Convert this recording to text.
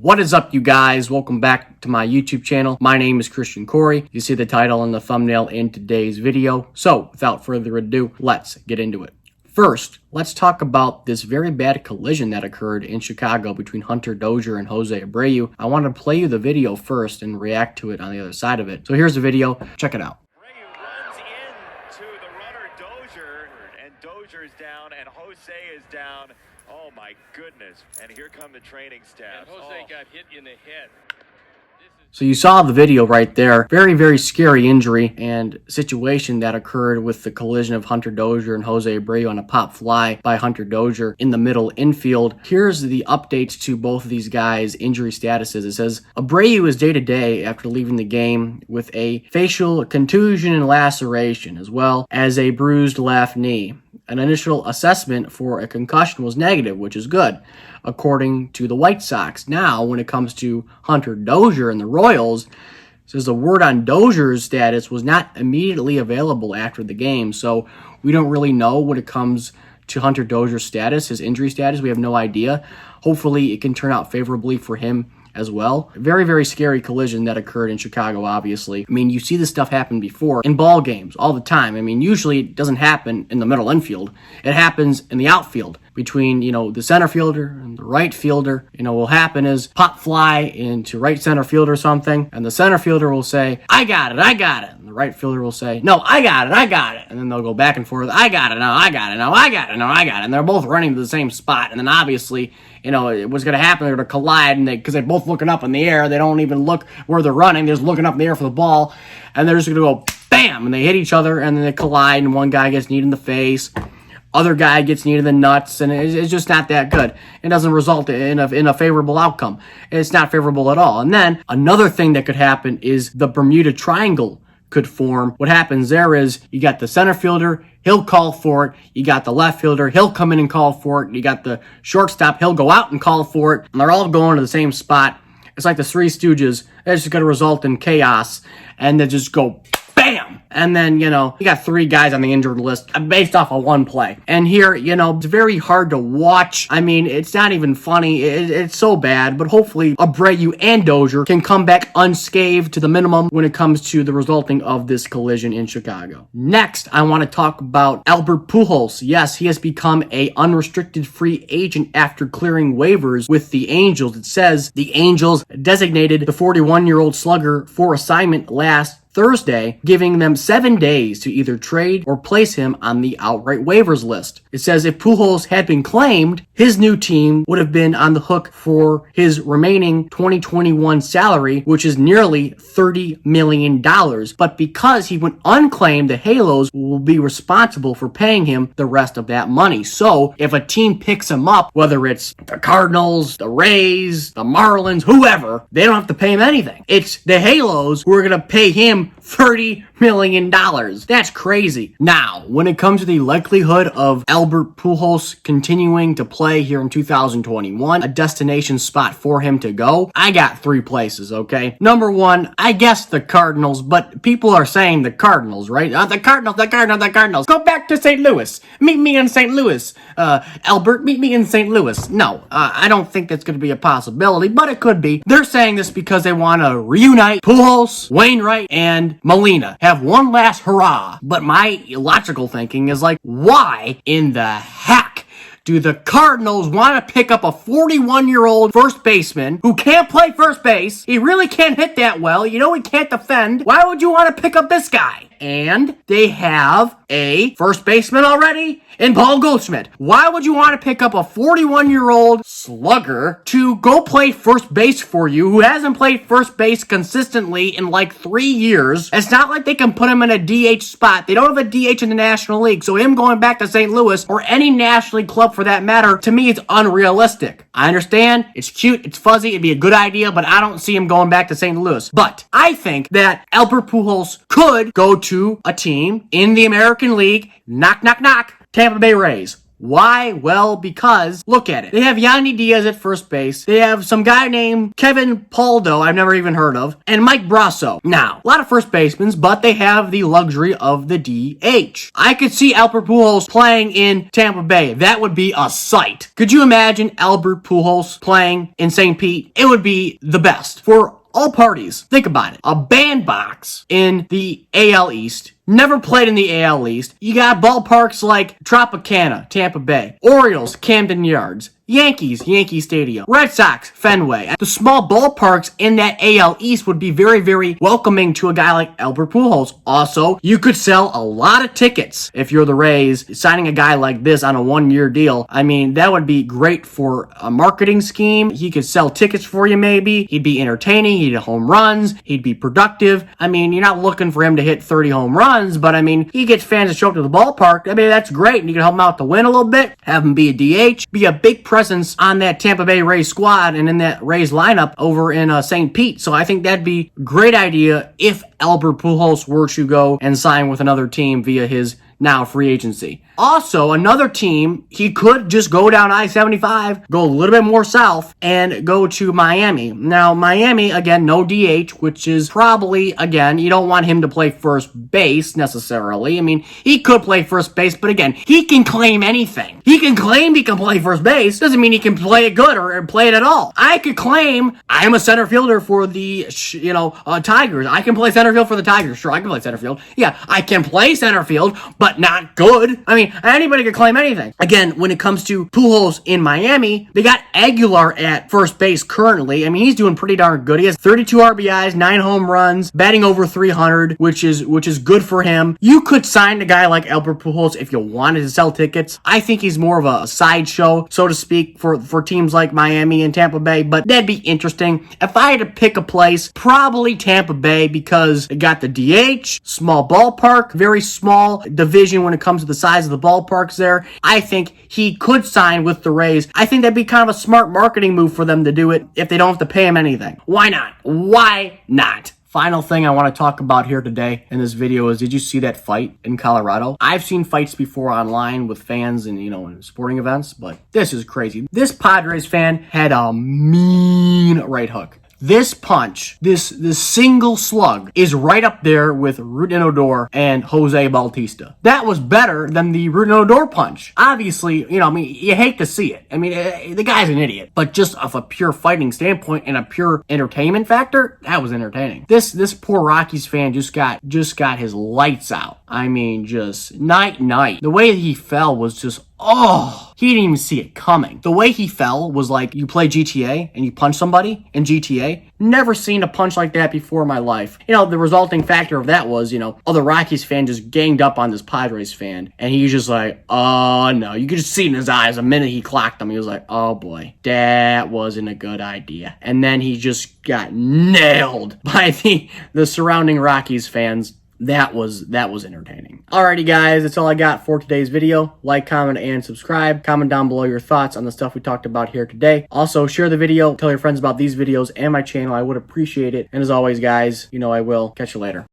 What is up, you guys? Welcome back to my YouTube channel. My name is Christian Corey. You see the title and the thumbnail in today's video. So, without further ado, let's get into it. First, let's talk about this very bad collision that occurred in Chicago between Hunter Dozier and José Abreu. I want to play you the video first and react to it on the other side of it. So here's the video. Check it out. Abreu runs into the runner Dozier, and Dozier's down, and José is down. Oh my goodness. And here come the training staff. And José got hit in the head. So you saw the video right there. Very, very scary injury and situation that occurred with the collision of Hunter Dozier and José Abreu on a pop fly by Hunter Dozier in the middle infield. Here's the updates to both of these guys' injury statuses. It says, Abreu is day-to-day after leaving the game with a facial contusion and laceration, as well as a bruised left knee. An initial assessment for a concussion was negative, which is good, according to the White Sox. Now, when it comes to Hunter Dozier and the Royals, it says the word on Dozier's status was not immediately available after the game, so we don't really know when it comes to Hunter Dozier's status, his injury status. We have no idea. Hopefully, it can turn out favorably for him as well. Very, very scary collision that occurred in Chicago, obviously. I mean, you see this stuff happen before in ball games all the time. I mean, usually it doesn't happen in the middle infield. It happens in the outfield between, the center fielder and the right fielder. What will happen is pop fly into right center field or something, and the center fielder will say, I got it. And the right fielder will say, no, I got it. And then they'll go back and forth, I got it, no, I got it, no, I got it, no, I got it. And they're both running to the same spot. And then obviously, what's going to happen, they're going to collide, and because they're both looking up in the air, they don't even look where they're running, they're just looking up in the air for the ball, and they're just going to go bam, and they hit each other, and then they collide, and one guy gets kneed in the face, other guy gets kneed in the nuts, and it's just not that good. It doesn't result in a favorable outcome. It's not favorable at all. And then another thing that could happen is the Bermuda Triangle could form. What happens there is you got the center fielder, he'll call for it. You got the left fielder, he'll come in and call for it. You got the shortstop, he'll go out and call for it. And they're all going to the same spot. It's like the Three Stooges. It's just going to result in chaos. And they just go bam! And then, you got three guys on the injured list based off of one play. And here, it's very hard to watch. I mean, it's not even funny. It's so bad. But hopefully, Abreu and Dozier can come back unscathed to the minimum when it comes to the resulting of this collision in Chicago. Next, I want to talk about Albert Pujols. Yes, he has become an unrestricted free agent after clearing waivers with the Angels. It says the Angels designated the 41-year-old slugger for assignment last Thursday, giving them 7 days to either trade or place him on the outright waivers list. It says if Pujols had been claimed, his new team would have been on the hook for his remaining 2021 salary, which is nearly $30 million. But because he went unclaimed, the Halos will be responsible for paying him the rest of that money. So if a team picks him up, whether it's the Cardinals, the Rays, the Marlins, whoever, they don't have to pay him anything. It's the Halos who are going to pay him $30 million. That's crazy. Now, when it comes to the likelihood of Albert Pujols continuing to play here in 2021, a destination spot for him to go, I got three places, okay? Number one, I guess the Cardinals, but people are saying the Cardinals, right? The Cardinals. Go back to St. Louis. Meet me in St. Louis. Albert, meet me in St. Louis. No, I don't think that's going to be a possibility, but it could be. They're saying this because they want to reunite Pujols, Wainwright, and Molina. Have one last hurrah. But my logical thinking is like, why in the heck do the Cardinals want to pick up a 41-year-old first baseman who can't play first base? He really can't hit that well. He can't defend. Why would you want to pick up this guy? And they have a first baseman already in Paul Goldschmidt. Why would you want to pick up a 41-year-old slugger to go play first base for you who hasn't played first base consistently in like 3 years? It's not like they can put him in a DH spot. They don't have a DH in the National League, so him going back to St. Louis or any National League club for that matter, to me, it's unrealistic. I understand, it's cute, it's fuzzy, it'd be a good idea, but I don't see him going back to St. Louis. But I think that Albert Pujols could go to a team in the American League, knock, knock, knock, Tampa Bay Rays. Why? Well, because look at it. They have Yandy Diaz at first base. They have some guy named Kevin Paldo, I've never even heard of, and Mike Brasso. Now, a lot of first basemen, but they have the luxury of the DH. I could see Albert Pujols playing in Tampa Bay. That would be a sight. Could you imagine Albert Pujols playing in St. Pete? It would be the best for all parties. Think about it. A bandbox in the AL East. Never played in the AL East. You got ballparks like Tropicana, Tampa Bay. Orioles, Camden Yards. Yankees, Yankee Stadium. Red Sox, Fenway. The small ballparks in that AL East would be very, very welcoming to a guy like Albert Pujols. Also, you could sell a lot of tickets if you're the Rays. Signing a guy like this on a one-year deal, I mean, that would be great for a marketing scheme. He could sell tickets for you maybe. He'd be entertaining. He'd hit home runs. He'd be productive. I mean, you're not looking for him to hit 30 home runs, but I mean, he gets fans to show up to the ballpark. I mean, that's great. And you can help him out to win a little bit. Have him be a DH. Be a big presence on that Tampa Bay Rays squad and in that Rays lineup over in St. Pete. So I think that'd be a great idea if Albert Pujols were to go and sign with another team via his now free agency. Also, another team, he could just go down I-75, go a little bit more south, and go to Miami. Now, Miami, again, no DH, which is probably, again, you don't want him to play first base necessarily. I mean, he could play first base, but again, he can claim anything. He can claim he can play first base. Doesn't mean he can play it good or play it at all. I could claim I'm a center fielder for the, Tigers. I can play center field for the Tigers. Sure, I can play center field. Yeah, I can play center field, but not good. I mean, anybody could claim anything. Again, when it comes to Pujols in Miami, they got Aguilar at first base currently. I mean, he's doing pretty darn good. He has 32 RBIs, 9 home runs, batting over 300, which is good for him. You could sign a guy like Albert Pujols if you wanted to sell tickets. I think he's more of a sideshow, so to speak, for teams like Miami and Tampa Bay, but that'd be interesting. If I had to pick a place, probably Tampa Bay, because they got the DH, small ballpark, very small division when it comes to the size of the ballparks there. I think he could sign with the Rays. I think that'd be kind of a smart marketing move for them to do it if they don't have to pay him anything. Why not? Why not? Final thing I want to talk about here today in this video is, did you see that fight in Colorado? I've seen fights before online with fans and, in sporting events, but this is crazy. This Padres fan had a mean right hook. This punch, this single slug, is right up there with Ruben Odor and Jose Bautista. That was better than the Ruben Odor punch. Obviously, you hate to see it. I mean, the guy's an idiot. But just off a pure fighting standpoint and a pure entertainment factor, that was entertaining. This poor Rockies fan just got his lights out. I mean, just night. The way he fell was just, he didn't even see it coming. The way he fell was like you play GTA and you punch somebody in GTA. Never seen a punch like that before in my life. The resulting factor of that was, the Rockies fan just ganged up on this Padres fan. And he was just like, oh no. You could just see it in his eyes the minute he clocked him. He was like, oh boy, that wasn't a good idea. And then he just got nailed by the surrounding Rockies fans. That was entertaining. Alrighty guys, that's all I got for today's video. Like, comment, and subscribe. Comment down below your thoughts on the stuff we talked about here today. Also, share the video. Tell your friends about these videos and my channel. I would appreciate it. And as always guys, I will catch you later.